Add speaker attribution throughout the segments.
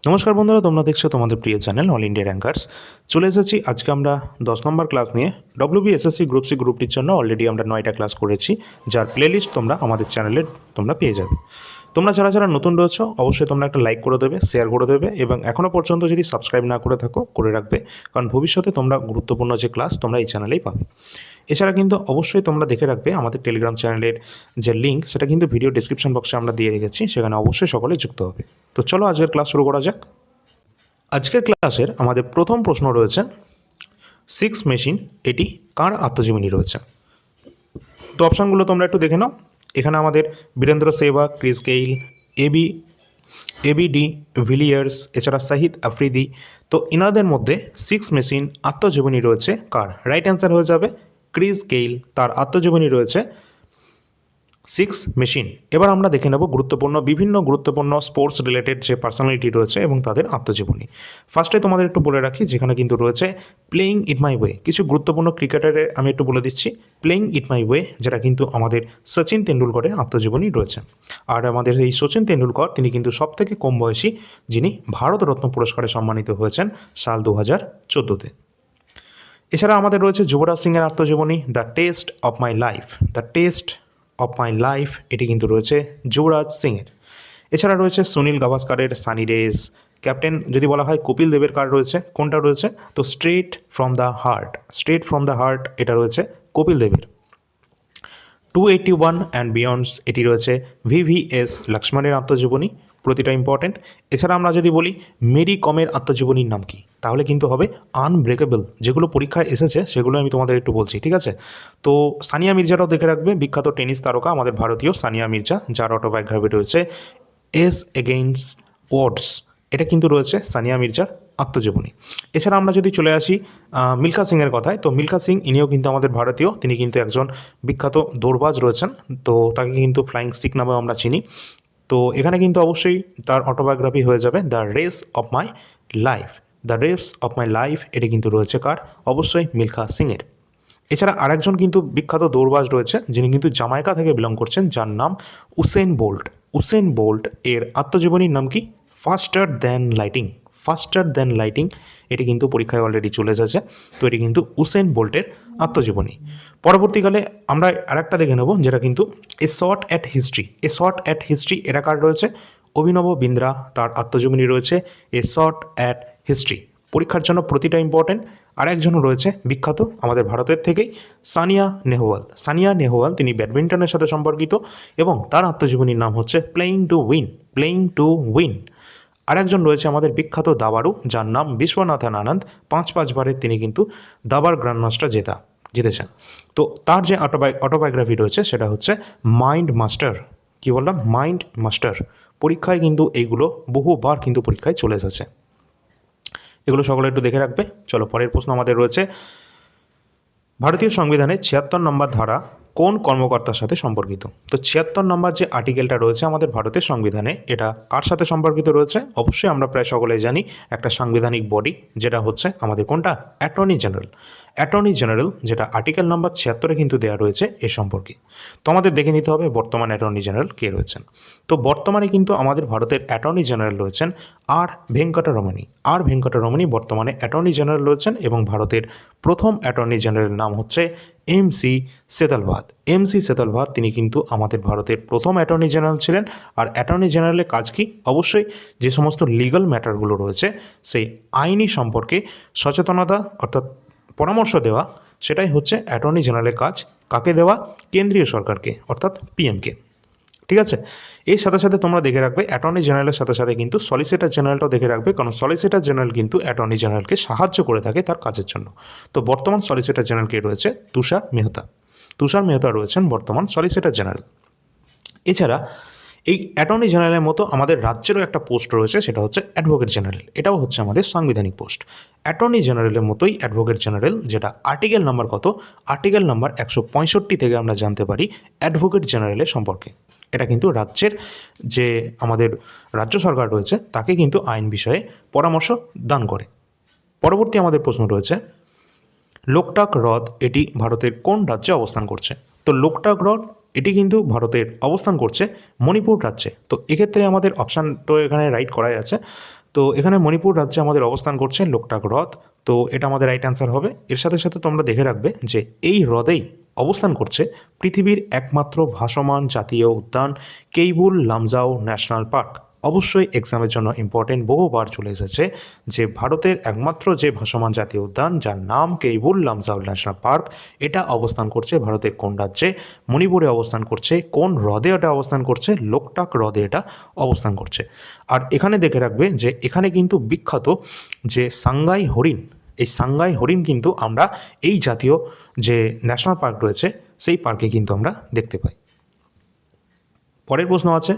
Speaker 1: নমস্কার বন্ধুরা, তোমরা দেখছো তোমাদের প্রিয় চ্যানেল অল ইন্ডিয়া র্যাঙ্কার্স। চলে এসেছি আজকে আমরা 10 নম্বর ক্লাস নিয়ে। ডব্লিউবিএসএসসি গ্রুপ সি গ্রুপটির জন্য অলরেডি আমরা 9টা ক্লাস করেছি, যার প্লেলিস্ট তোমরা আমাদের চ্যানেলে তোমরা পেয়ে যাবে। তোমরা যারা যারা নতুন রয়েছো অবশ্যই তোমরা একটা লাইক করে দেবে, শেয়ার করে দেবে এবং এখনও পর্যন্ত যদি সাবস্ক্রাইব না করে থাকো করে রাখবে, কারণ ভবিষ্যতে তোমরা গুরুত্বপূর্ণ যে ক্লাস তোমরা এই চ্যানেলেই পাবে। এছাড়া কিন্তু অবশ্যই তোমরা দেখে রাখবে আমাদের টেলিগ্রাম চ্যানেলের যে লিঙ্ক, সেটা কিন্তু ভিডিও ডিসক্রিপশন বক্সে আমরা দিয়ে রেখেছি, সেখানে অবশ্যই সকলে যুক্ত হবে। তো চলো আজকের ক্লাস শুরু করা যাক। আজকের ক্লাসের আমাদের প্রথম প্রশ্ন রয়েছে, সিক্স মেশিন এটি কার আত্মজীবনী রয়েছে? তো অপশানগুলো তোমরা একটু দেখে নাও। এখানে আমাদের Virender Sehwag, Chris Gayle, AB ABD Villiers, এছাড়া শাহিদ আফ্রিদি। তো এনাদের মধ্যে সিক্স মেশিন আত্মজীবনী রয়েছে কার? রাইট অ্যান্সার হয়ে যাবে ক্রিস গেইল, তার আত্মজীবনী রয়েছে সিক্স মেশিন। এবার আমরা দেখে নেব বিভিন্ন গুরুত্বপূর্ণ স্পোর্টস রিলেটেড যে পার্সোনালিটি রয়েছে এবং তাদের আত্মজীবনী। ফার্স্টে তোমাদের একটু বলে রাখি, যেখানে কিন্তু রয়েছে প্লেইং ইট মাই ওয়ে। কিছু গুরুত্বপূর্ণ ক্রিকেটারের আমি একটু বলে দিচ্ছি। প্লেইং ইট মাই ওয়ে, যেটা কিন্তু আমাদের সচিন তেন্ডুলকরের আত্মজীবনী রয়েছে। আর আমাদের এই সচিন তেন্ডুলকর তিনি কিন্তু সবথেকে কম বয়সী যিনি ভারতরত্ন পুরস্কারে সম্মানিত হয়েছেন সাল 2014-তে। এছাড়া আমাদের রয়েছে যুবরাজ সিংয়ের আত্মজীবনী the test of my life. The test of my life এটি কিন্তু রয়েছে যুবরাজ সিংয়ের। এছাড়া রয়েছে সুনীল গাভাস্কারের সানি ডেজ। ক্যাপ্টেন যদি বলা হয় কপিল দেবের কার রয়েছে, কোনটা রয়েছে? তো straight from the heart. Straight from the heart এটা রয়েছে কপিল দেবের। 281 অ্যান্ড বিয়ন্ডস এটি রয়েছে ভিভিএস লক্ষ্মণের আত্মজীবনী। প্রতিটা ইম্পর্টেন্ট। এছাড়া আমরা যদি বলি মেরি কমের আত্মজীবনীর নাম কি, তাহলে কিন্তু হবে আনব্রেকেবল। যেগুলো পরীক্ষায় এসেছে সেগুলো আমি তোমাদের একটু বলছি, ঠিক আছে? তো সানিয়া মির্জাটাও দেখে রাখবে, বিখ্যাত টেনিস তারকা আমাদের ভারতীয় সানিয়া মির্জা, যার অটোবায়োগ্রাফি রয়েছে এস এগেইনস্ট ওডস। এটা কিন্তু রয়েছে সানিয়া মির্জার আত্মজীবনী। এছাড়া আমরা যদি চলে আসি মিলখা সিংয়ের কথায়, তো মিলখা সিং ইনিও কিন্তু আমাদের ভারতীয়, তিনি কিন্তু একজন বিখ্যাত দৌড়বাজ রয়েছেন। তো তাকে কিন্তু ফ্লাইং স্টিক নামেও আমরা চিনি। তো এখানে কিন্তু অবশ্যই তার অটোবায়োগ্রাফি হয়ে যাবে the race of my life. The race of my life এটি কিন্তু রয়েছে কার? অবশ্যই মিলখা সিংয়ের। এছাড়া আরেকজন কিন্তু বিখ্যাত দৌড়বাজ রয়েছে, যিনি কিন্তু জামাইকা থেকে বিলং করছেন, যার নাম উসেন বোল্ট। উসেন বোল্ট এর আত্মজীবনীর নাম কি? ফাস্টার দ্যান লাইটিং। ফাস্টার দ্যান লাইটিং এটি কিন্তু পরীক্ষায় অলরেডি চলে এসেছে। তো এটি কিন্তু উসেন বোল্টের আত্মজীবনী। পরবর্তীকালে আমরা আরেকটা দেখে নেব, যেটা কিন্তু a short at history. A short at history এটা কার রয়েছে? অভিনব বিন্দ্রা, তার আত্মজীবনী রয়েছে এ শর্ট অ্যাট হিস্ট্রি। পরীক্ষার জন্য প্রতিটা ইম্পর্টেন্ট। আরেকজনও রয়েছে বিখ্যাত আমাদের ভারতের থেকেই, সানিয়া নেহওয়াল। সানিয়া নেহওয়াল তিনি ব্যাডমিন্টনের সাথে সম্পর্কিত এবং তার আত্মজীবনীর নাম হচ্ছে playing to win. Playing to win. আরেকজন রয়েছে আমাদের বিখ্যাত দাবাড়ু, যার নাম বিশ্বনাথন আনন্দ। 5 বারের তিনি কিন্তু দাবার গ্র্যান্ডমাস্টার জিতেছেন। তো তার যে অটোবায়োগ্রাফি রয়েছে সেটা হচ্ছে মাইন্ড মাস্টার। কী বললাম? Mind master. পরীক্ষায় কিন্তু এইগুলো বহুবার কিন্তু পরীক্ষায় চলে এসেছে। এগুলো সকলে একটু দেখে রাখবে। চলো পরের প্রশ্ন আমাদের রয়েছে, ভারতীয় সংবিধানের 76 নম্বর ধারা কোন কর্মকর্তার সাথে সম্পর্কিত? তো 76 নম্বর যে আর্টিকেলটা রয়েছে আমাদের ভারতের সংবিধানে, এটা কার সাথে সম্পর্কিত রয়েছে? অবশ্যই আমরা প্রায় সকলেই জানি, একটা সাংবিধানিক বডি, যেটা হচ্ছে আমাদের কোনটা? Attorney general. অ্যাটর্নি জেনারেল, যেটা আর্টিকেল নাম্বার 76-এ কিন্তু দেওয়া রয়েছে এ সম্পর্কে। তো আমাদের দেখে নিতে হবে বর্তমান অ্যাটর্নি জেনারেল কে রয়েছেন। তো বর্তমানে কিন্তু আমাদের ভারতের অ্যাটর্নি জেনারেল রয়েছেন আর ভেঙ্কটরমণি। আর ভেঙ্কটরমণি বর্তমানে অ্যাটর্নি জেনারেল রয়েছেন এবং ভারতের প্রথম অ্যাটর্নি জেনারেলের নাম হচ্ছে এম.সি. সেতালভাত। এম.সি. সেতালভাত তিনি কিন্তু আমাদের ভারতের প্রথম অ্যাটর্নি জেনারেল ছিলেন। আর অ্যাটর্নি জেনারেলের কাজ কি? অবশ্যই যে সমস্ত লিগাল ম্যাটারগুলো রয়েছে সেই আইনি সম্পর্কে সচেতনতা অর্থাৎ পরামর্শ দেওয়া, সেটাই হচ্ছে অ্যাটর্নি জেনারেলের কাজ। কাকে দেওয়া? কেন্দ্রীয় সরকারকে, অর্থাৎ পিএমকে। ঠিক আছে? এর সাথে সাথে তোমরা দেখে রাখবে অ্যাটর্নি জেনারেলের সাথে সাথে কিন্তু সলিসিটর জেনারেলটাও দেখে রাখবে, কারণ সলিসিটর জেনারেল কিন্তু অ্যাটর্নি জেনারেলকে সাহায্য করে থাকে তার কাজের জন্য। তো বর্তমান সলিসিটর জেনারেল কে রয়েছে? তুষার মেহতা। তুষার মেহতা রয়েছেন বর্তমান সলিসিটর জেনারেল। এছাড়া এই অ্যাটর্নি জেনারেলের মতো আমাদের রাজ্যেরও একটা পোস্ট রয়েছে, সেটা হচ্ছে অ্যাডভোকেট জেনারেল। এটাও হচ্ছে আমাদের সাংবিধানিক পোস্ট। অ্যাটর্নি জেনারেলের মতোই অ্যাডভোকেট জেনারেল, যেটা আর্টিকেল নাম্বার কত? আর্টিকেল নাম্বার 165 থেকে আমরা জানতে পারি অ্যাডভোকেট জেনারেলের সম্পর্কে। এটা কিন্তু রাজ্যের যে আমাদের রাজ্য সরকার রয়েছে তাকে কিন্তু আইন বিষয়ে পরামর্শ দান করে। পরবর্তী আমাদের প্রশ্ন রয়েছে, লোকটাক হ্রদ এটি ভারতের কোন রাজ্যে অবস্থান করছে? তো লোকটাক হ্রদ এটি কিন্তু ভারতের অবস্থান করছে মণিপুর রাজ্যে। তো এক্ষেত্রে আমাদের অপশানটা এখানে রাইট করাই আছে। তো এখানে মণিপুর রাজ্যে আমাদের অবস্থান করছে লোকটাক হ্রদ। তো এটা আমাদের রাইট অ্যান্সার হবে। এর সাথে সাথে তোমরা দেখে রাখবে যে এই হ্রদেই অবস্থান করছে পৃথিবীর একমাত্র ভাসমান জাতীয় উদ্যান কেইবুল লামজাও ন্যাশনাল পার্ক। অবশ্যই এক্সামের জন্য ইম্পর্টেন্ট, বহুবার চলে এসেছে যে ভারতের একমাত্র যে ভাসমান জাতীয় উদ্যান যার নাম কেইবুল লামজাও ন্যাশনাল পার্ক, এটা অবস্থান করছে ভারতের কোন রাজ্যে? মণিপুরে অবস্থান করছে। কোন হ্রদে এটা অবস্থান করছে? লোকটাক হ্রদে এটা অবস্থান করছে। আর এখানে দেখে রাখবে যে এখানে কিন্তু বিখ্যাত যে সাংগাই হরিণ, এই সাংগাই হরিণ কিন্তু আমরা এই জাতীয় যে ন্যাশনাল পার্ক রয়েছে সেই পার্কে কিন্তু আমরা দেখতে পাই। পরের প্রশ্ন আছে,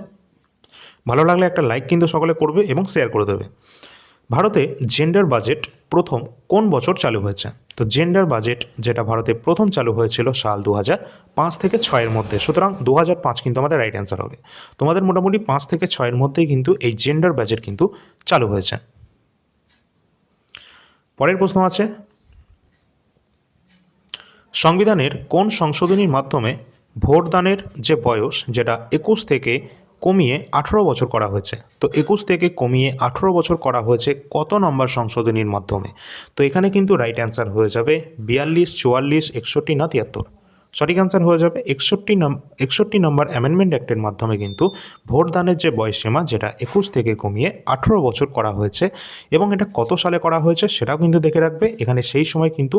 Speaker 1: ভালো লাগলে একটা লাইক কিন্তু সকলে করবে এবং শেয়ার করে দেবে। ভারতে জেন্ডার বাজেট প্রথম কোন বছর চালু হয়েছে? তো জেন্ডার বাজেট যেটা ভারতে প্রথম চালু হয়েছিল সাল 2005 থেকে 6-এর মধ্যে, সুতরাং 2005 কিন্তু আমাদের রাইট অ্যান্সার হবে। তোমাদের মোটামুটি 5 থেকে 6-এর মধ্যেই কিন্তু এই জেন্ডার বাজেট কিন্তু চালু হয়েছে। পরের প্রশ্ন আছে, সংবিধানের কোন সংশোধনীর মাধ্যমে ভোটদানের যে বয়স যেটা 21 থেকে কমিয়ে 18 বছর করা হয়েছে? তো 21 থেকে কমিয়ে 18 বছর করা হয়েছে কত নম্বর সংশোধনীর মাধ্যমে? তো এখানে কিন্তু রাইট অ্যান্সার হয়ে যাবে 42, 44, 61 না 73। সঠিক অ্যান্সার হয়ে যাবে 61 নম্বর অ্যামেন্ডমেন্ট অ্যাক্টের মাধ্যমে কিন্তু ভোটদানের যে বয়সসীমা যেটা 21 থেকে কমিয়ে 18 বছর করা হয়েছে। এবং এটা কত সালে করা হয়েছে সেটাও কিন্তু দেখে রাখবে। এখানে সেই সময় কিন্তু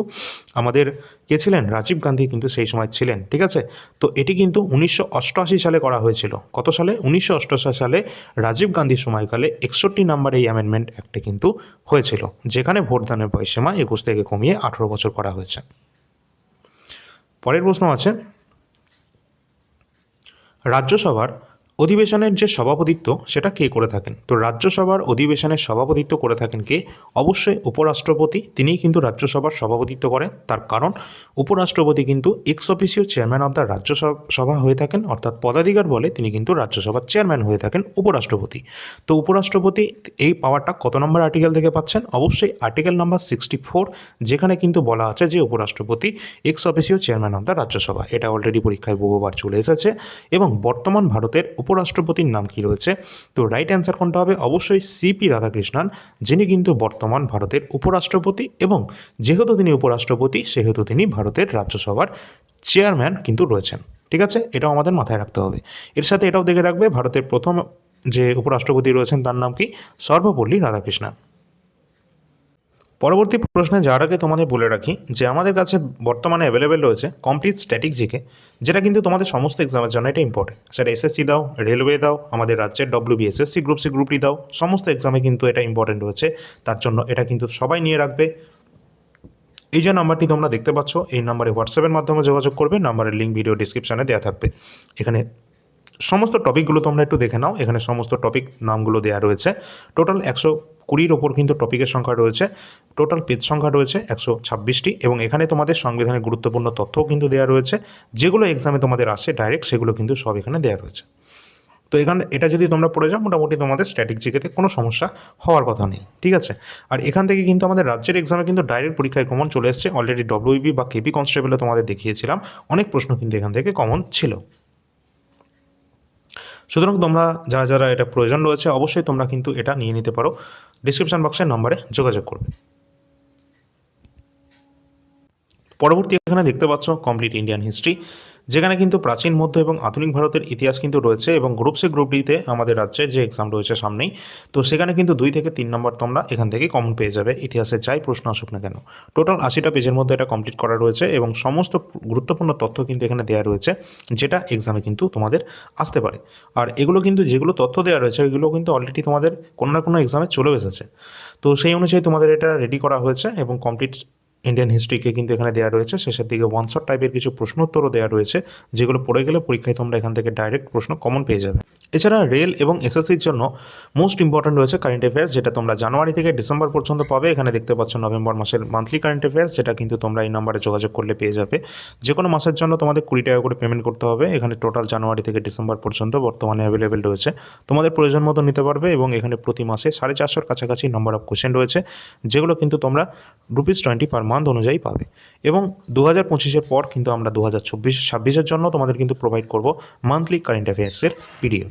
Speaker 1: আমাদের কে ছিলেন? রাজীব গান্ধী কিন্তু সেই সময় ছিলেন, ঠিক আছে। তো এটি কিন্তু 1988 সালে করা হয়েছিল। কত সালে? 1988 সালে রাজীব গান্ধীর সময়কালে 61 নম্বর এই অ্যামেন্ডমেন্ট অ্যাক্টে কিন্তু হয়েছিল, যেখানে ভোটদানের বয়সসীমা 21 থেকে কমিয়ে 18 বছর করা হয়েছে। পরের প্রশ্ন আছে, রাজ্যসভার অধিবেশনের যে সভাপতিত্ব সেটা কে করে থাকেন? তো রাজ্যসভার অধিবেশনের সভাপতিত্ব করে থাকেন কে? অবশ্যই উপরাষ্ট্রপতি, তিনিই কিন্তু রাজ্যসভার সভাপতিত্ব করেন। তার কারণ উপরাষ্ট্রপতি কিন্তু x officio chairman of the Rajya Sabha হয়ে থাকেন, অর্থাৎ পদাধিকার বলে তিনি কিন্তু রাজ্যসভার চেয়ারম্যান হয়ে থাকেন উপরাষ্ট্রপতি। তো উপরাষ্ট্রপতি এই পাওয়ারটা কত নম্বর আর্টিকেল থেকে পাচ্ছেন? অবশ্যই আর্টিকেল নাম্বার 64, যেখানে কিন্তু বলা আছে যে উপরাষ্ট্রপতি x officio chairman of the Rajya Sabha. এটা অলরেডি পরীক্ষায় বহুবার চলে এসেছে। এবং বর্তমান ভারতের উপরাষ্ট্রপতির নাম কি রয়েছে? তো রাইট অ্যান্সার কোনটা হবে? অবশ্যই সিপি রাধাকৃষ্ণন, যিনি কিন্তু বর্তমান ভারতের উপরাষ্ট্রপতি। এবং যেহেতু তিনি উপরাষ্ট্রপতি সেহেতু তিনি ভারতের রাজ্যসভার চেয়ারম্যান কিন্তু রয়েছেন, ঠিক আছে। এটাও আমাদের মাথায় রাখতে হবে। এর সাথে এটাও দেখে রাখবে ভারতের প্রথম যে উপরাষ্ট্রপতি রয়েছেন তার নাম কি? সর্বপল্লী রাধাকৃষ্ণন। পরবর্তী প্রশ্নে যাওয়ার আগে তোমাদের বলে রাখি যে আমাদের কাছে বর্তমানে অ্যাভেলেবেল রয়েছে কমপ্লিট স্ট্যাটিক জিকে, যেটা কিন্তু তোমাদের সমস্ত এক্সামের জন্য এটা ইম্পর্টেন্ট। সেটা এসএসসি দাও, রেলওয়ে দাও, আমাদের রাজ্যের WBSSC group C group D দাও, সমস্ত এক্সামে কিন্তু এটা ইম্পর্টেন্ট রয়েছে। তার জন্য এটা কিন্তু সবাই নিয়ে রাখবে। এই যে নাম্বারটি তোমরা দেখতে পাচ্ছ, এই নাম্বারে হোয়াটসঅ্যাপের মাধ্যমে যোগাযোগ করবে। নাম্বারের লিঙ্ক ভিডিও ডিসক্রিপশানে দেওয়া থাকবে। এখানে সমস্ত টপিকগুলো তোমরা একটু দেখে নাও। এখানে সমস্ত টপিক নামগুলো দেওয়া রয়েছে। টোটাল 120-র ওপর কিন্তু টপিকের সংখ্যা রয়েছে। টোটাল পেজ সংখ্যা রয়েছে 126টি। এবং এখানে তোমাদের সংবিধানের গুরুত্বপূর্ণ তথ্যও কিন্তু দেওয়া রয়েছে, যেগুলো এক্সামে তোমাদের আসে ডাইরেক্ট, সেগুলো কিন্তু সব এখানে দেওয়া রয়েছে। তো এখানে এটা যদি তোমরা পড়ে যাও, মোটামুটি তোমাদের স্ট্যাটিক জিকেতে কোনো সমস্যা হওয়ার কথা নেই, ঠিক আছে। আর এখান থেকে কিন্তু আমাদের রাজ্যের এক্সামে কিন্তু ডাইরেক্ট পরীক্ষায় কমন চলে এসছে। অলরেডি ডব্লিউবি বা কেপি কনস্টেবলে তোমাদের দেখিয়েছিলাম, অনেক প্রশ্ন কিন্তু এখান থেকে কমন ছিল। সুতরাং তোমরা যারা যারা এটা প্রয়োজন রয়েছে অবশ্যই তোমরা কিন্তু এটা নিয়ে নিতে পারো। ডিসক্রিপশন বক্সের নম্বরে যোগাযোগ করবে। পরবর্তী এখানে দেখতে পাচ্ছ কমপ্লিট ইন্ডিয়ান হিস্ট্রি, যেখানে কিন্তু প্রাচীন মধ্য এবং আধুনিক ভারতের ইতিহাস কিন্তু রয়েছে। এবং গ্রুপ সি গ্রুপ ডিতে আমাদের রাজ্যে যে এক্সাম রয়েছে সামনেই, তো সেখানে কিন্তু 2 থেকে 3 নম্বর তোমরা এখান থেকে কমন পেয়ে যাবে, ইতিহাসে যাই প্রশ্ন আসুক না কেন। টোটাল 80টা পেজের মধ্যে এটা কমপ্লিট করা রয়েছে এবং সমস্ত গুরুত্বপূর্ণ তথ্য কিন্তু এখানে দেওয়া রয়েছে, যেটা এক্সামে কিন্তু তোমাদের আসতে পারে। আর এগুলো কিন্তু যেগুলো তথ্য দেওয়া রয়েছে ওইগুলো কিন্তু অলরেডি তোমাদের কোনো না কোনো এক্সামে চলেও এসেছে। তো সেই অনুযায়ী তোমাদের এটা রেডি করা হয়েছে এবং কমপ্লিট ইন্ডিয়ান হিস্ট্রিকে কিন্তু এখানে দেওয়া রয়েছে। শেষের দিকে ওয়ান শট টাইপের কিছু প্রশ্ন উত্তরও দেওয়া রয়েছে, যেগুলো পড়ে গেলে পরীক্ষায় তোমরা এখান থেকে ডাইরেক্ট প্রশ্ন কমন পেয়ে যাবে। এছাড়া রেল এবং এসএসসির জন্য মোস্ট ইম্পর্ট্যান্ট রয়েছে কারেন্ট অ্যাফেয়ার্স, যেটা তোমরা জানুয়ারি থেকে ডিসেম্বর পর্যন্ত পাবে। এখানে দেখতে পাচ্ছ নভেম্বর মাসের মান্থলি কারেন্ট অ্যাফেয়ার্স, যেটা কিন্তু তোমরা এই নাম্বারে যোগাযোগ করলে পেয়ে যাবে। যে কোনো মাসের জন্য তোমাদের 20 টাকা করে পেমেন্ট করতে হবে। এখানে টোটাল জানুয়ারি থেকে ডিসেম্বর পর্যন্ত বর্তমানে অ্যাভেলেবেল রয়েছে, তোমাদের প্রয়োজন মতো নিতে পারবে। এবং এখানে প্রতি মাসে 450-র কাছাকাছি নাম্বার অফ কোশ্চেন রয়েছে, যেগুলো কিন্তু তোমরা ₹20 পার মান্থ অনুযায়ী পাবে। এবং 2025-এর পর কিন্তু আমরা 2026-এর জন্য তোমাদের কিন্তু প্রোভাইড করব মান্থলি কারেন্ট অ্যাফেয়ার্সের পিডিএফ।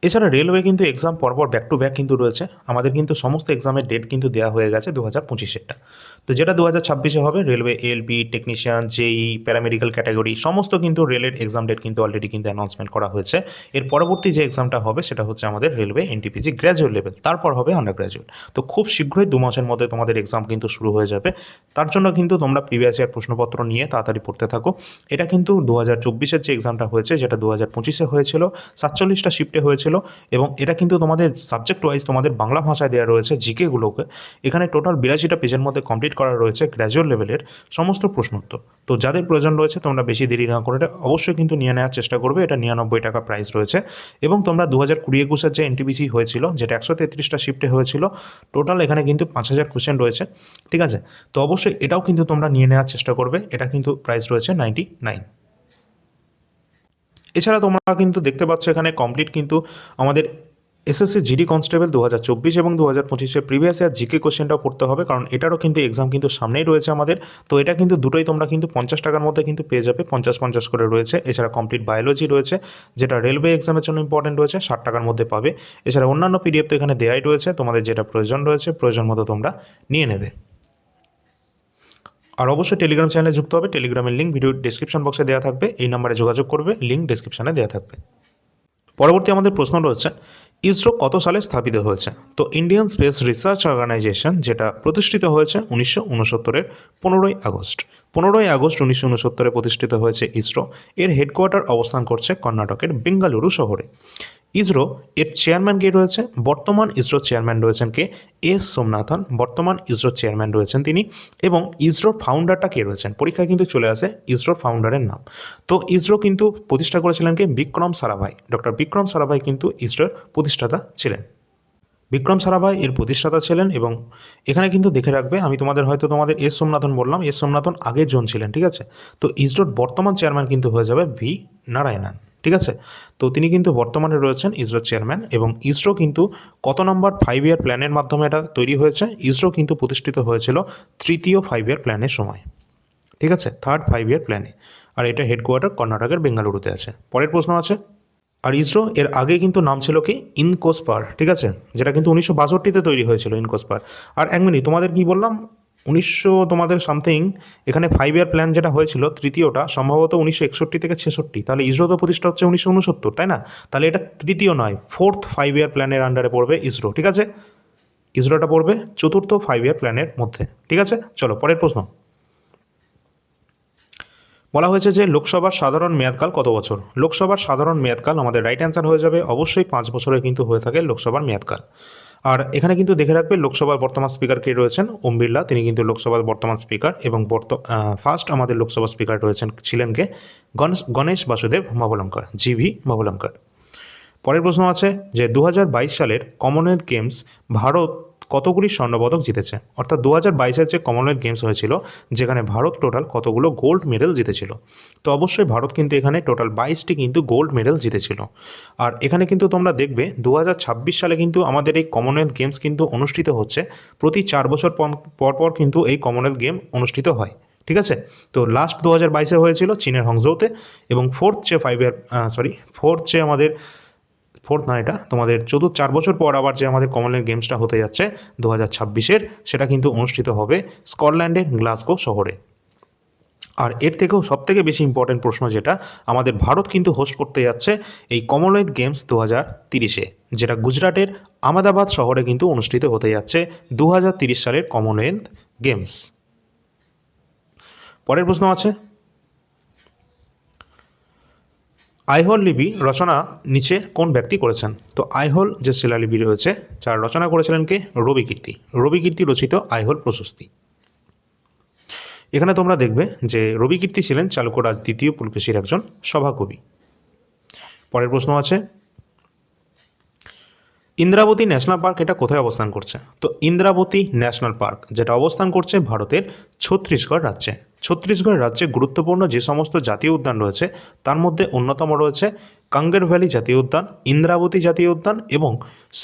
Speaker 1: এছাড়া রেলওয়ে কিন্তু এক্সাম পরপর ব্যাক টু ব্যাক কিন্তু রয়েছে, আমাদের কিন্তু সমস্ত এক্সামের ডেট কিন্তু দেওয়া হয়ে গেছে 2025-এরটা। তো যেটা 2026-এ হবে রেলওয়ে এএলপি, টেকনিশিয়ান, জেই, প্যারামেডিক্যাল ক্যাটাগরি সমস্ত কিন্তু রেলের এক্সাম ডেট কিন্তু অলরেডি কিন্তু অ্যানাউন্সমেন্ট করা হয়েছে। এর পরবর্তী যে এক্সামটা হবে সেটা হচ্ছে আমাদের রেলওয়ে এনটিপিসি গ্র্যাজুয়েট লেভেল, তারপর হবে আন্ডার গ্র্যাজুয়েট। তো খুব শীঘ্রই 2 মাসের মধ্যে তোমাদের এক্সাম কিন্তু শুরু হয়ে যাবে। তার জন্য কিন্তু তোমরা প্রিভিয়াস ইয়ার প্রশ্নপত্র নিয়ে তাড়াতাড়ি পড়তে থাকো। এটা কিন্তু 2024-এর যে এক্সামটা হয়েছে যেটা 2025-এ হয়েছিল, 47টা শিফটে হয়েছিল, এবং এটা কিন্তু তোমাদের সাবজেক্ট ওয়াইজ তোমাদের বাংলা ভাষায় দেওয়া রয়েছে জিকেগুলোকে। এখানে টোটাল 82টা পেজের মধ্যে কমপ্লিট করা রয়েছে গ্র্যাজুয়েট লেভেলের সমস্ত প্রশ্নোত্তর। তো যাদের প্রয়োজন রয়েছে তোমরা বেশি দেরি না করে অবশ্যই কিন্তু নিয়ে নেওয়ার চেষ্টা করবে। এটা 99 টাকা প্রাইস রয়েছে। এবং তোমরা 2020-21-এর যে এনটিপিসি হয়েছিল যেটা 133টা শিফটে হয়েছিল, টোটাল এখানে কিন্তু 5000 কোশ্চেন রয়েছে, ঠিক আছে? তো অবশ্যই এটাও কিন্তু তোমরা নিয়ে নেওয়ার চেষ্টা করবে। এটা কিন্তু প্রাইস রয়েছে 99। এছাড়া তোমরা কিন্তু দেখতে পাচ্ছ এখানে কমপ্লিট কিন্তু আমাদের এসএসসি জিডি কনস্টেবল 2024 এবং 2025-এর প্রিভিয়াস ইয়ার জিকে কোশ্চেনটাও পড়তে হবে, কারণ এটারও কিন্তু এক্সাম কিন্তু সামনেই রয়েছে আমাদের। তো এটা কিন্তু দুটোই তোমরা কিন্তু 50 টাকার মধ্যে কিন্তু পেয়ে যাবে, 50-50 করে রয়েছে। এছাড়া কমপ্লিট বায়োলজি রয়েছে যেটা রেলওয়ে এক্সামের জন্য ইম্পর্টেন্ট রয়েছে, 60 টাকার মধ্যে পাবে। এছাড়া অন্যান্য পিডিএফ তো এখানে দেওয়াই রয়েছে, তোমাদের যেটা প্রয়োজন রয়েছে প্রয়োজন মতো তোমরা নিয়ে নেবে। আর অবশ্যই টেলিগ্রাম চ্যানেলে যুক্ত হবে, টেলিগ্রামের লিঙ্ক ভিডিও ডিসক্রিপশন বক্সে দেওয়া থাকবে, এই নাম্বারে যোগাযোগ করবে, লিঙ্ক ডিসক্রিপশনে দেওয়া থাকবে। পরবর্তী আমাদের প্রশ্ন রয়েছে ইসরো কত সালে স্থাপিত হয়েছে? তো ইন্ডিয়ান স্পেস রিসার্চ অর্গানাইজেশন যেটা প্রতিষ্ঠিত হয়েছে 1969-এর 15ই আগস্ট। 15ই আগস্ট 1969-এ প্রতিষ্ঠিত হয়েছে ইসরো। এর হেডকোয়ার্টার অবস্থান করছে কর্ণাটকের বেঙ্গালুরু শহরে। ইসরো এর চেয়ারম্যান কে রয়েছে? বর্তমান ইসরো চেয়ারম্যান রয়েছেন কে? এস সোমনাথন বর্তমান ইসরো চেয়ারম্যান রয়েছেন তিনি। এবং ইসরোর ফাউন্ডারটা কে রয়েছেন? পরীক্ষায় কিন্তু চলে আসে ইসরোর ফাউন্ডারের নাম। তো ইসরো কিন্তু প্রতিষ্ঠা করেছিলেন কে? বিক্রম সারাভাই। ডক্টর বিক্রম সারাভাই কিন্তু ইসরোর প্রতিষ্ঠাতা ছিলেন। বিক্রম সারাভাই এর প্রতিষ্ঠাতা ছিলেন। এবং এখানে কিন্তু দেখে রাখবে, আমি তোমাদের এস সোমনাথন বললাম, এস সোমনাথন আগের জন ছিলেন, ঠিক আছে? তো ইসরোর বর্তমান চেয়ারম্যান কিন্তু হয়ে যাবে ভি নারায়ণন, ঠিক আছে? তো তিনি কিন্তু বর্তমানে রয়েছেন ইসরোর চেয়ারম্যান। এবং ইসরো কিন্তু কত নম্বর 5 ইয়ার প্ল্যানের মাধ্যমে এটা তৈরি হয়েছে? ইসরো কিন্তু প্রতিষ্ঠিত হয়েছিল তৃতীয় 5 ইয়ার প্ল্যানের সময়, ঠিক আছে? থার্ড 5 ইয়ার প্ল্যানে। আর এটা হেডকোয়ার্টার কর্ণাটকের বেঙ্গালুরুতে আছে। পরের প্রশ্ন আছে, আর ইসরো এর আগে কিন্তু নাম ছিল কি? ইনকোস্পার, ঠিক আছে? যেটা কিন্তু 1962-তে তৈরি হয়েছিল ইনকোস্পার। আর এক মিনিট, তোমাদের কি বললাম তোমাদের সামথিং, এখানে 5 ইয়ার প্ল্যান যেটা হয়েছিল তৃতীয়টা সম্ভবত 1961 থেকে 66, তাহলে ইসরো তো প্রতিষ্ঠা হচ্ছে 1969, তাই না? তাহলে এটা তৃতীয় নয়, ফোর্থ 5 ইয়ার প্ল্যানের আন্ডারে পড়বে ইসরো, ঠিক আছে? ইসরোটা পড়বে চতুর্থ 5 ইয়ার প্ল্যানের মধ্যে, ঠিক আছে? চলো পরের প্রশ্ন। বলা হয়েছে যে লোকসভার সাধারণ মেয়াদকাল কত বছর? লোকসভার সাধারণ মেয়াদকাল আমাদের রাইট অ্যান্সার হয়ে যাবে অবশ্যই 5 বছরের কিন্তু হয়ে থাকে লোকসভার মেয়াদকাল। আর এখানে কিন্তু দেখে রাখবে লোকসভার বর্তমান স্পিকার কে রয়েছেন? ওম বিড়লা, তিনি কিন্তু লোকসভার বর্তমান স্পিকার। এবং ফার্স্ট আমাদের লোকসভা স্পিকার ছিলেন কে? গণেশ বাসুদেব মবলঙ্কর, জিভি মবলঙ্কর। পরের প্রশ্ন আছে যে 2022 সালের কমনওয়েলথ গেমস ভারত কতগুলি স্বর্ণপদক জিতেছে? অর্থাৎ 2022-এর যে কমনওয়েলথ গেমস হয়েছিল যেখানে ভারত টোটাল কতগুলো গোল্ড মেডেল জিতেছিল? তো অবশ্যই ভারত কিন্তু এখানে টোটাল 22টি কিন্তু গোল্ড মেডেল জিতেছিল। আর এখানে কিন্তু তোমরা দেখবে 2026 সালে কিন্তু আমাদের এই কমনওয়েলথ গেমস কিন্তু অনুষ্ঠিত হচ্ছে। প্রতি 4 বছর পর পর কিন্তু এই কমনওয়েলথ গেম অনুষ্ঠিত হয়, ঠিক আছে? তো লাস্ট 2022-এ হয়েছিল চীনের হংজৌতে। এবং ফোর্থ না, এটা তোমাদের 4 বছর পর আবার যে আমাদের কমনওয়েলথ গেমসটা হতে যাচ্ছে 2026-এর, সেটা কিন্তু অনুষ্ঠিত হবে স্কটল্যান্ডের গ্লাসগো শহরে। আর এর থেকেও সবথেকে বেশি ইম্পর্টেন্ট প্রশ্ন যেটা, আমাদের ভারত কিন্তু হোস্ট করতে যাচ্ছে এই কমনওয়েলথ গেমস 2030-এ, যেটা গুজরাটের আহমেদাবাদ শহরে কিন্তু অনুষ্ঠিত হতে যাচ্ছে 2030 সালের কমনওয়েলথ গেমস। পরের প্রশ্ন আছে, আইহোল লিপি রচনা নিচে কোন ব্যক্তি করেছেন? তো আইহোল যে শিলালিপি রয়েছে যার রচনা করেছিলেন কে? রবিকীর্তি। রবিকীর্তি রচিত আইহোল প্রশস্তি। এখানে তোমরা দেখবে যে রবিকীর্তি ছিলেন চালুক্যরাজ দ্বিতীয় পুলকেশীর একজন সভাকবি। পরের প্রশ্ন আছে, ইন্দ্রাবতী ন্যাশনাল পার্ক এটা কোথায় অবস্থান করছে? তো ইন্দ্রাবতী ন্যাশনাল পার্ক যেটা অবস্থান করছে ভারতের ছত্তিশগড় রাজ্যে। ছত্তিশগড় রাজ্যে গুরুত্বপূর্ণ যে সমস্ত জাতীয় উদ্যান রয়েছে তার মধ্যে অন্যতম রয়েছে কাঙ্গের ভ্যালি জাতীয় উদ্যান, ইন্দ্রাবতী জাতীয় উদ্যান এবং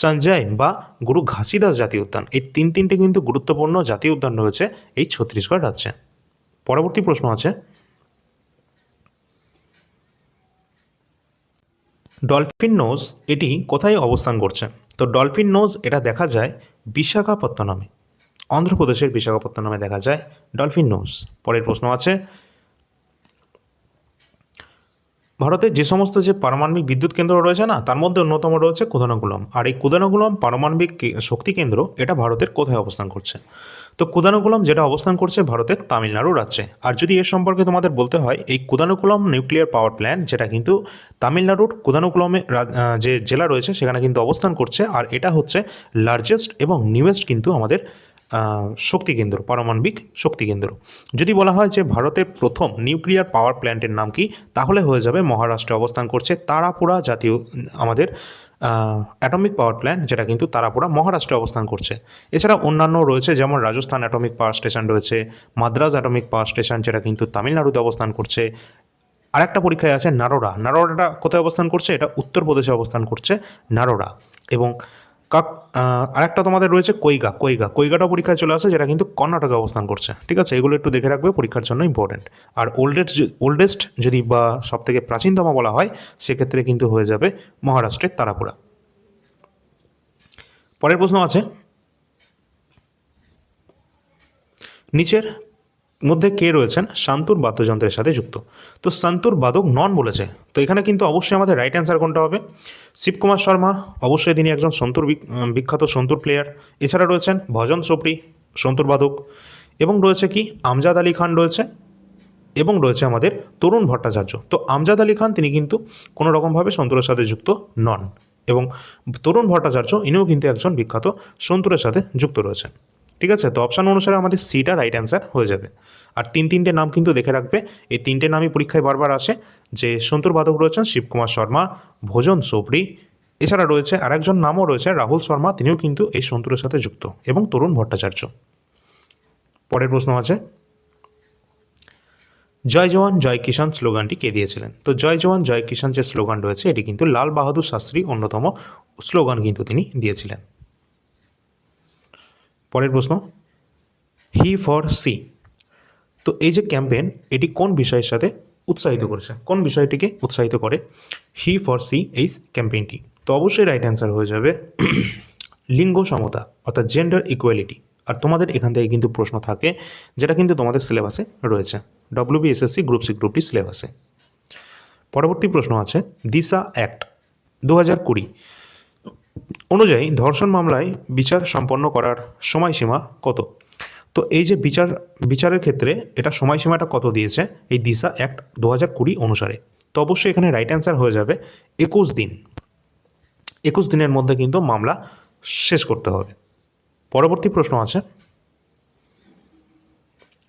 Speaker 1: সঞ্জয় বা গুরু ঘাসিদাস জাতীয় উদ্যান। এই তিনটে কিন্তু গুরুত্বপূর্ণ জাতীয় উদ্যান রয়েছে এই ছত্তিশগড় রাজ্যে। পরবর্তী প্রশ্ন আছে, ডলফিন নোজ এটি কোথায় অবস্থান করছে? তো ডলফিন নোজ এটা দেখা যায় বিশাখাপত্তনমে, অন্ধ্রপ্রদেশের বিশাখাপত্তনমে দেখা যায় ডলফিন নোজ। পরের প্রশ্ন আছে, ভারতের যে সমস্ত যে পারমাণবিক বিদ্যুৎ কেন্দ্র রয়েছে না, তার মধ্যে অন্যতম রয়েছে কুদানকুলম। আর এই কুদানকুলম পারমাণবিক শক্তি কেন্দ্র এটা ভারতের কোথায় অবস্থান করছে? তো কুদানকুলম যেটা অবস্থান করছে ভারতের তামিলনাড়ু রাজ্যে। আর যদি এর সম্পর্কে তোমাদের বলতে হয়, এই কুদানকুলম নিউক্লিয়ার পাওয়ার প্ল্যান্ট যেটা কিন্তু তামিলনাড়ুর কুদানকুলমে যে জেলা রয়েছে সেখানে কিন্তু অবস্থান করছে। আর এটা হচ্ছে লার্জেস্ট এবং নিউয়েস্ট কিন্তু আমাদের শক্তি কেন্দ্র, পারমাণবিক শক্তি কেন্দ্র। যদি বলা হয় যে ভারতের প্রথম নিউক্লিয়ার পাওয়ার প্ল্যান্টের নাম কি, তাহলে হয়ে যাবে মহারাষ্ট্রে অবস্থান করছে তারাপুরা জাতীয় আমাদের অ্যাটমিক পাওয়ার প্ল্যান্ট, যেটা কিন্তু তারাপুরা মহারাষ্ট্রে অবস্থান করছে। এছাড়া অন্যান্য রয়েছে, যেমন রাজস্থান অ্যাটমিক পাওয়ার স্টেশন রয়েছে, মাদ্রাজ অ্যাটমিক পাওয়ার স্টেশন যেটা কিন্তু তামিলনাড়ুতে অবস্থান করছে। আরেকটা পরীক্ষায় আছে নারোডা। নারোডাটা কোথায় অবস্থান করছে? এটা উত্তরপ্রদেশে অবস্থান করছে নারোডা। এবং আরেকটা তোমাদের রয়েছে কৈগা। কৈগাটাও পরীক্ষায় চলে আসে, যেটা কিন্তু কর্ণাটকে অবস্থান করছে। ঠিক আছে, এগুলো একটু দেখে রাখবে, পরীক্ষার জন্য ইম্পর্টেন্ট। আর ওল্ডেস্ট যদি বা সবথেকে প্রাচীনতম বলা হয়, সেক্ষেত্রে কিন্তু হয়ে যাবে মহারাষ্ট্রের তারাপুরা। পরের প্রশ্ন আছে, নিচের মধ্যে কে রয়েছেন শান্তুর বাদ্যযন্ত্রের সাথে যুক্ত? তো শান্তুর বাদক নন বলেছে। তো এখানে কিন্তু অবশ্যই আমাদের রাইট অ্যান্সার কোনটা হবে? শিবকুমার শর্মা, অবশ্যই তিনি একজন সন্তুর বিখ্যাত সন্তুর প্লেয়ার। এছাড়া রয়েছেন ভজন সোপরি, সন্তুর বাদক। এবং রয়েছে কি আমজাদ আলী খান রয়েছে, এবং রয়েছে আমাদের তরুণ ভট্টাচার্য। তো আমজাদ আলী খান তিনি কিন্তু কোনো রকমভাবে সন্তুরের সাথে যুক্ত নন, এবং তরুণ ভট্টাচার্য ইনিও কিন্তু একজন বিখ্যাত সন্তুরের সাথে যুক্ত রয়েছেন। ঠিক আছে, তো অপশান অনুসারে আমাদের সিটা রাইট অ্যান্সার হয়ে যাবে। আর তিনটে নাম কিন্তু দেখে রাখবে, এই তিনটে নামই পরীক্ষায় বারবার আসে, যে সন্তুর বাদক রয়েছেন শিবকুমার শর্মা, ভোজন সোপরি, এছাড়া রয়েছে আরেকজন নামও রয়েছে রাহুল শর্মা, তিনিও কিন্তু এই সন্তুরের সাথে যুক্ত, এবং তরুণ ভট্টাচার্য। পরের প্রশ্ন আছে, জয় জওয়ান জয় কিষাণ স্লোগানটি কে দিয়েছিলেন? তো জয় জওয়ান জয় কিষাণ যে স্লোগান রয়েছে, এটি কিন্তু লাল বাহাদুর শাস্ত্রী অন্যতম স্লোগান কিন্তু তিনি দিয়েছিলেন। পরের প্রশ্ন, হি ফর সি। তো এই যে ক্যাম্পেইন, এটি কোন বিষয়ের সাথে উৎসাহিত করেছে? কোন বিষয়টিকে উৎসাহিত করে হি ফর সি এই ক্যাম্পেইনটি? তো অবশ্যই রাইট অ্যান্সার হয়ে যাবে লিঙ্গ সমতা, অর্থাৎ জেন্ডার ইকুয়ালিটি। আর তোমাদের এখান থেকে কিন্তু প্রশ্ন থাকে, যেটা কিন্তু তোমাদের সিলেবাসে রয়েছে, WBSSC group C group D সিলেবাসে। পরবর্তী প্রশ্ন আছে, দিশা অ্যাক্ট 2020 অনুযায়ী ধর্ষণ মামলায় বিচার সম্পন্ন করার সময়সীমা কত? তো এই যে বিচারের ক্ষেত্রে এটা সময়সীমাটা কত দিয়েছে এই দিশা অ্যাক্ট 2020 অনুসারে? তো অবশ্যই এখানে রাইট অ্যান্সার হয়ে যাবে 21 দিন। 21 দিনের মধ্যে কিন্তু মামলা শেষ করতে হবে। পরবর্তী প্রশ্ন আছে,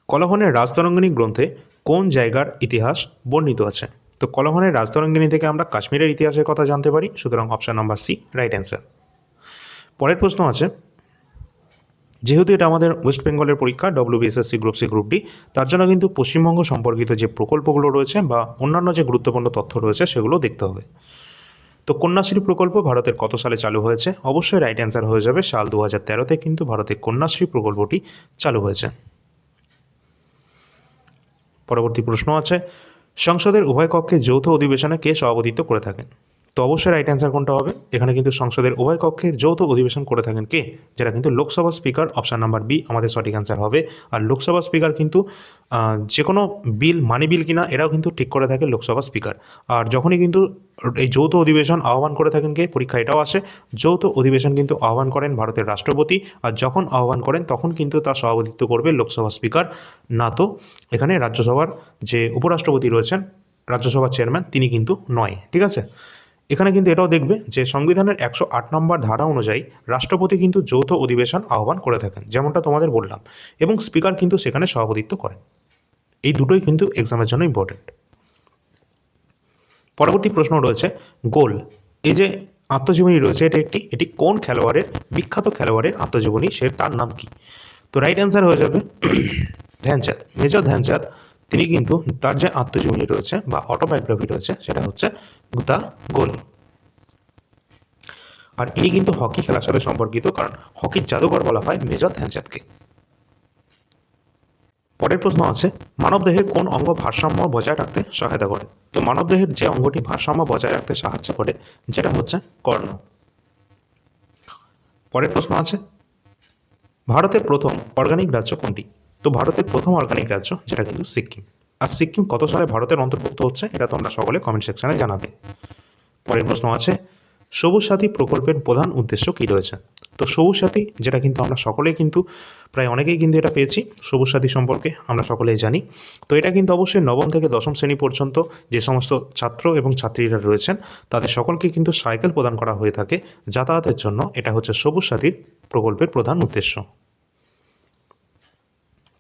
Speaker 1: কলহনের রাজতরঙ্গিনী গ্রন্থে কোন জায়গার ইতিহাস বর্ণিত আছে? তো কলহনের রাজতরঙ্গিনী থেকে আমরা কাশ্মীরের ইতিহাসের কথা জানতে পারি, সুতরাং option number C right answer. পরের প্রশ্ন আছে, যেহেতু এটা আমাদের ওয়েস্ট বেঙ্গলের পরীক্ষা, WBSSC group C group D, তার জন্য কিন্তু পশ্চিমবঙ্গ সম্পর্কিত যে প্রকল্পগুলো রয়েছে বা অন্যান্য যে গুরুত্বপূর্ণ তথ্য রয়েছে সেগুলো দেখতে হবে। তো কন্যাশ্রী প্রকল্প ভারতের কত সালে চালু হয়েছে? অবশ্যই রাইট অ্যান্সার হয়ে যাবে সাল 2013-তে কিন্তু ভারতের কন্যাশ্রী প্রকল্পটি চালু হয়েছে। পরবর্তী প্রশ্ন আছে, সংসদের উভয় কক্ষে যৌথ অধিবেশনে কে সভাপতিত্ব করে থাকেন? তো অবশ্যই রাইট অ্যান্সার কোনটা হবে? এখানে কিন্তু সংসদের উভয় কক্ষের যৌথ অধিবেশন করে থাকেন কে? যেটা কিন্তু Lok Sabha speaker, option number B আমাদের সঠিক অ্যান্সার হবে। আর লোকসভা স্পিকার কিন্তু যে কোনো বিল মানি বিল কিনা এরাও কিন্তু ঠিক করে থাকে লোকসভা স্পিকার। আর যখনই কিন্তু এই যৌথ অধিবেশন আহ্বান করে থাকেন কে, পরীক্ষা এটাও আসে, যৌথ অধিবেশন কিন্তু আহ্বান করেন ভারতের রাষ্ট্রপতি, আর যখন আহ্বান করেন তখন কিন্তু তার সভাপতিত্ব করবে লোকসভা স্পিকার, না তো এখানে রাজ্যসভার যে উপরাষ্ট্রপতি রয়েছেন, রাজ্যসভার চেয়ারম্যান, তিনি কিন্তু নয়। ঠিক আছে, এখানে কিন্তু এটাও দেখবে যে সংবিধানের 108 নম্বর ধারা অনুযায়ী রাষ্ট্রপতি কিন্তু যৌথ অধিবেশন আহ্বান করে থাকেন, যেমনটা তোমাদের বললাম, এবং স্পিকার কিন্তু সেখানে সভাপতিত্ব করেন। এই দুটোই কিন্তু এক্সামের জন্য ইম্পর্টেন্ট। পরবর্তী প্রশ্ন রয়েছে, গোল এই যে আত্মজীবনী রয়েছে, এটি কোন খেলোয়াড়ের, বিখ্যাত খেলোয়াড়ের আত্মজীবনী, তার নাম কি? তো রাইট অ্যান্সার হয়ে যাবে ধ্যানচাঁদ, মেজর ধ্যানচাঁদ। তিনি কিন্তু তার যে আত্মজীবনী রয়েছে বা অটোবায়োগ্রাফি রয়েছে সেটা হচ্ছে দ্য গোল। আর ইনি কিন্তু হকি খেলার সাথে সম্পর্কিত, কারণ হকির জাদুঘর বলা হয় মেজর ধ্যানচাঁদকে। পরের প্রশ্ন আছে মানবদেহের কোন অঙ্গ ভারসাম্য বজায় রাখতে সহায়তা করে? তো মানবদেহের যে অঙ্গটি ভারসাম্য বজায় রাখতে সাহায্য করে যেটা হচ্ছে কর্ণ। পরের প্রশ্ন আছে ভারতের প্রথম অর্গানিক রাজ্য কোনটি? তো ভারতের প্রথম অর্গানিক রাজ্য যেটা কিন্তু সিকিম। আর সিকিম কত সালে ভারতের অন্তর্ভুক্ত হচ্ছে এটা তোমরা সকলে কমেন্ট সেকশনে জানাবে। পরের প্রশ্ন আছে সবুজ সাথী প্রকল্পের প্রধান উদ্দেশ্য কী রয়েছে? তো সবুজ সাথী যেটা কিন্তু আমরা সকলেই কিন্তু প্রায় অনেকেই কিন্তু এটা পেয়েছি, সবুজ সাথী সম্পর্কে আমরা সকলেই জানি। তো এটা কিন্তু অবশ্যই নবম থেকে দশম শ্রেণী পর্যন্ত যে সমস্ত ছাত্র এবং ছাত্রীরা রয়েছেন তাদের সকলকে কিন্তু সাইকেল প্রদান করা হয়ে থাকে যাতায়াতের জন্য। এটা হচ্ছে সবুজ সাথীর প্রকল্পের প্রধান উদ্দেশ্য।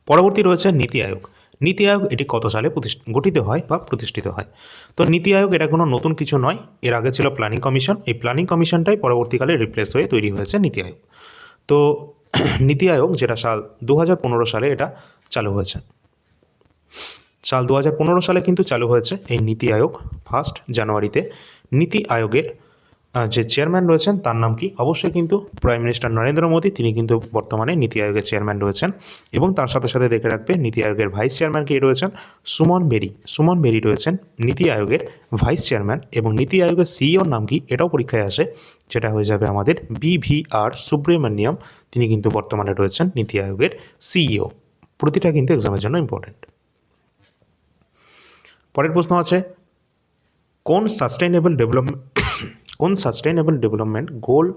Speaker 1: পরবর্তী রয়েছে নীতি আয়োগ। নীতি আয়োগ এটি কত সালে গঠিত হয় বা প্রতিষ্ঠিত হয়? তো নীতি আয়োগ এটা কোনো নতুন কিছু নয়, এর আগে ছিল প্ল্যানিং কমিশন। এই প্ল্যানিং কমিশনটাই পরবর্তীকালে রিপ্লেস হয়ে তৈরি হয়েছে নীতি আয়োগ। তো নীতি আয়োগ যেটা সাল 2015 সালে এটা চালু হয়েছে। সাল 2015 সালে কিন্তু চালু হয়েছে এই নীতি আয়োগ 1 জানুয়ারিতে। নীতি আয়োগের যে চেয়ারম্যান রয়েছেন তার নাম কি? অবশ্যই কিন্তু প্রাইম মিনিস্টার নরেন্দ্র মোদী, তিনি কিন্তু বর্তমানে নীতি আয়োগের চেয়ারম্যান রয়েছেন। এবং তার সাথে সাথে দেখে রাখবে নীতি আয়োগের ভাইস চেয়ারম্যান কে রয়েছেন? সুমন বেরি। সুমন বেরি রয়েছেন নীতি আয়োগের ভাইস চেয়ারম্যান। এবং নীতি আয়োগের সিইওর নাম কি? এটাও পরীক্ষায় আসে, যেটা হয়ে যাবে আমাদের বিভিআর সুব্রমণিয়াম। তিনি কিন্তু বর্তমানে রয়েছেন নীতি আয়োগের সিইও। প্রতিটা কিন্তু এক্সামের জন্য ইম্পর্টেন্ট। পরের প্রশ্ন আছে কোন সাস্টেইনেবল ডেভেলপমেন্ট গোল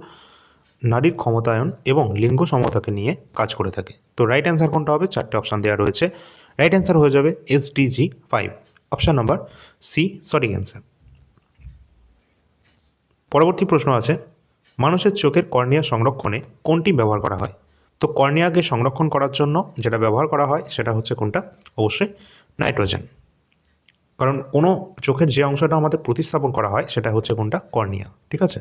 Speaker 1: নারীর ক্ষমতায়ন এবং লিঙ্গ সমতাকে নিয়ে কাজ করে থাকে? তো রাইট অ্যান্সার কোনটা হবে? 4টে অপশান দেওয়া রয়েছে। রাইট অ্যান্সার হয়ে যাবে SDG 5, অপশান নাম্বার সি সঠিক অ্যান্সার। পরবর্তী প্রশ্ন আছে মানুষের চোখের কর্নিয়া সংরক্ষণে কোনটি ব্যবহার করা হয়? তো কর্নিয়াকে সংরক্ষণ করার জন্য যেটা ব্যবহার করা হয় সেটা হচ্ছে কোনটা? অবশ্যই নাইট্রোজেন। কারণ কোনো চোখের যে অংশটা আমাদের প্রতিস্থাপন করা হয় সেটা হচ্ছে কোনটা? কর্নিয়া। ঠিক আছে।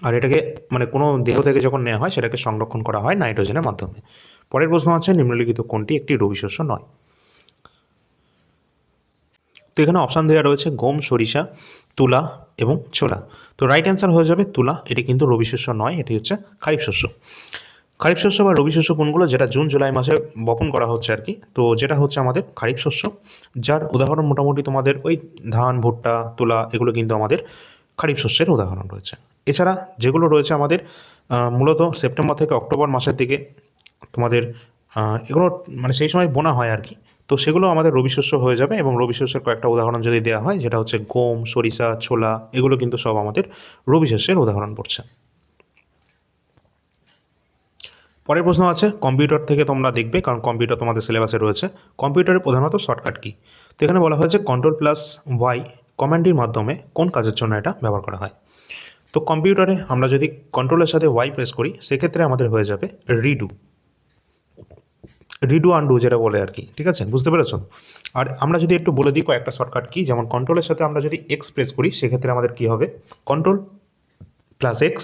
Speaker 1: আর এটাকে মানে কোনো দেহ থেকে যখন নেওয়া হয় সেটাকে সংরক্ষণ করা হয় নাইট্রোজেনের মাধ্যমে। পরের প্রশ্ন আছে নিম্নলিখিত কোনটি একটি রবি শস্য নয়? তো এখানে অপশান দেওয়া রয়েছে গম, সরিষা, তুলা এবং ছোলা। তো রাইট অ্যান্সার হয়ে যাবে তুলা। এটি কিন্তু রবি শস্য নয়, এটি হচ্ছে খারিফ শস্য। খারিফ শস্য বা রবি শস্য কোনগুলো? যেটা জুন জুলাই মাসে বপন করা হচ্ছে আর কি। তো যেটা হচ্ছে আমাদের খারিফ শস্য, যার উদাহরণ মোটামুটি তোমাদের ওই ধান, ভুট্টা, তুলা, এগুলো কিন্তু আমাদের খারিফ শস্যের উদাহরণ রয়েছে। এছাড়া যেগুলো রয়েছে আমাদের মূলত সেপ্টেম্বর থেকে অক্টোবর মাসের দিকে তোমাদের এগুলো মানে সেই সময় বোনা হয় আর কি। তো সেগুলো আমাদের রবি শস্য হয়ে যাবে। এবং রবি শস্যের কয়েকটা উদাহরণ যদি দেওয়া হয়, যেটা হচ্ছে গম, সরিষা, ছোলা, এগুলো কিন্তু সব আমাদের রবি শস্যের উদাহরণ পড়ছে। পরের প্রশ্ন আছে কম্পিউটার থেকে তোমরা দেখবে, কারণ কম্পিউটার তোমাদের সিলেবাসে রয়েছে। কম্পিউটারে প্রধানত শর্টকাট কী? তো এখানে বলা হয়েছে Ctrl+Y কমান্ডের মাধ্যমে কোন কাজের জন্য এটা ব্যবহার করা হয়? তো কম্পিউটারে আমরা যদি কন্ট্রোলের সাথে ওয়াই প্রেস করি সেক্ষেত্রে আমাদের হয়ে যাবে রিডু আনডু যেটা বলে আর কি। ঠিক আছে, বুঝতে পেরেছো? আর আমরা যদি একটু বলে দিই কয়েকটা শর্টকাট কি, যেমন কন্ট্রোলের সাথে আমরা যদি এক্স প্রেস করি সেক্ষেত্রে আমাদের কী হবে? Ctrl+X,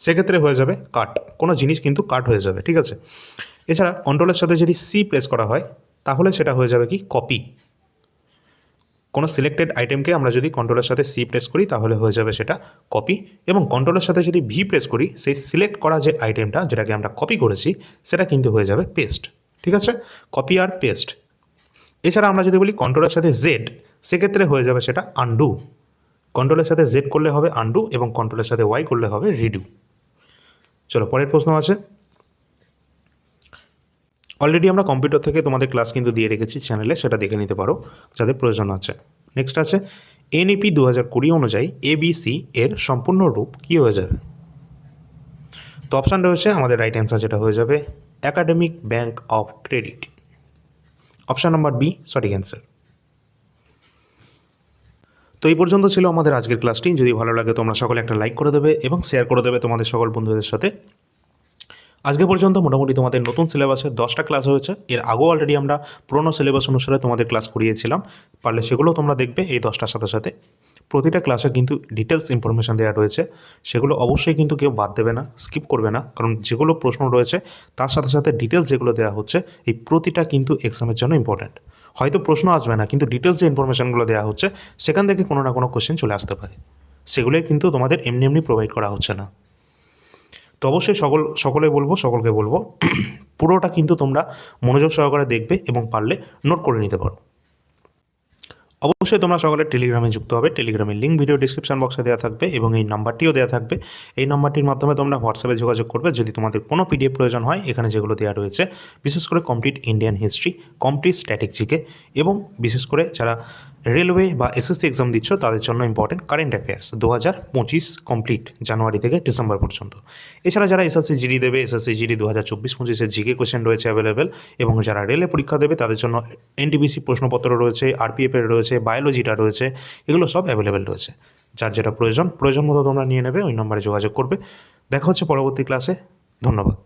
Speaker 1: সেক্ষেত্রে হয়ে যাবে কাট। কোনো জিনিস কিন্তু কাট হয়ে যাবে। ঠিক আছে। এছাড়া কন্ট্রোলের সাথে যদি সি প্রেস করা হয় তাহলে সেটা হয়ে যাবে কি? কপি। কোনো সিলেক্টেড আইটেমকে আমরা যদি কন্ট্রোলের সাথে সি প্রেস করি তাহলে হয়ে যাবে সেটা কপি। এবং কন্ট্রোলের সাথে যদি ভি প্রেস করি সেই সিলেক্ট করা যে আইটেমটা যেটাকে আমরা কপি করেছি সেটা কিন্তু হয়ে যাবে পেস্ট। ঠিক আছে, কপি আর পেস্ট। এছাড়া আমরা যদি বলি কন্ট্রোলের সাথে জেড, সেক্ষেত্রে হয়ে যাবে সেটা আনডু। কন্ট্রোলের সাথে জেড করলে হবে আনডু এবং কন্ট্রোলের সাথে ওয়াই করলে হবে রিডু। চলো পরের প্রশ্ন আছে। অলরেডি আমরা কম্পিউটার থেকে তোমাদের ক্লাস কিন্তু দিয়ে রেখেছি চ্যানেলে, সেটা দেখে নিতে পারো যাদের প্রয়োজন আছে। নেক্সট আছে NEP 2020 অনুযায়ী ABC এর সম্পূর্ণ রূপ কী হয়ে যাবে? তো অপশান রয়েছে আমাদের রাইট অ্যান্সার যেটা হয়ে যাবে academic bank of credit. Option number B সঠিক অ্যান্সার। তো এই পর্যন্ত ছিল আমাদের আজকের ক্লাসটি। যদি ভালো লাগে তোমরা সকলে একটা লাইক করে দেবে এবং শেয়ার করে দেবে তোমাদের সকল বন্ধুদের সাথে। আজকে পর্যন্ত মোটামুটি তোমাদের নতুন সিলেবাসে 10টা ক্লাস হয়েছে। এর আগেও অলরেডি আমরা পুরোনো সিলেবাস অনুসারে তোমাদের ক্লাস করিয়েছিলাম, পারলে সেগুলো তোমরা দেখবে এই 10টার সাথে সাথে। প্রতিটা ক্লাসে কিন্তু ডিটেলস ইনফরমেশান দেওয়া রয়েছে, সেগুলো অবশ্যই কিন্তু কেউ বাদ দেবে না, স্কিপ করবে না, কারণ যেগুলো প্রশ্ন রয়েছে তার সাথে সাথে ডিটেলস যেগুলো দেওয়া হচ্ছে এই প্রতিটা কিন্তু এক্সামের জন্য ইম্পর্ট্যান্ট। হয়তো প্রশ্ন আসবে না, কিন্তু ডিটেলস যে ইনফরমেশানগুলো দেওয়া হচ্ছে সেখান থেকে কোনো না কোনো কোশ্চেন চলে আসতে পারে, সেগুলোই কিন্তু তোমাদের এমনি এমনি প্রোভাইড করা হচ্ছে না। তো তো অবশ্যই সকলকে বলবো পুরোটা কিন্তু তোমরা মনোযোগ সহকারে দেখবে এবং পারলে নোট করে নিতে পারো। অবশ্যই তোমরা সকলে টেলিগ্রামে যুক্ত হবে। টেলিগ্রামের লিঙ্ক ভিডিও ডিসক্রিপশন বক্সে দেওয়া থাকবে এবং এই নাম্বারটিও দেওয়া থাকবে। এই নাম্বারটির মাধ্যমে তোমরা হোয়াটসঅ্যাপে যোগাযোগ করবে যদি তোমাদের কোনো পিডিএফ প্রয়োজন হয়। এখানে যেগুলো দেওয়া রয়েছে বিশেষ করে complete Indian history, complete static GK এবং বিশেষ করে যারা রেলওয়ে বা এসএসসি এক্সাম দিচ্ছ তাদের জন্য ইম্পর্টেন্ট কারেন্ট অ্যাফেয়ার্স 2025 কমপ্লিট জানুয়ারি থেকে ডিসেম্বর পর্যন্ত। এছাড়া যারা এসএসসি জিডি দেবে, এসএসসি জিডি 2024-25 জিকে কোশ্চেন রয়েছে অ্যাভেলেবেল এবং যারা রেলে পরীক্ষা দেবে তাদের জন্য এনটিপিসি প্রশ্নপত্র রয়েছে, আরপিএফের রয়েছে, বায়োলজিটা রয়েছে, এগুলো সব অ্যাভেলেবেল রয়েছে। যার যেটা প্রয়োজন মতো তোমরা নিয়ে নেবে, ওই নম্বরে যোগাযোগ করবে। দেখা হচ্ছে পরবর্তী ক্লাসে। ধন্যবাদ।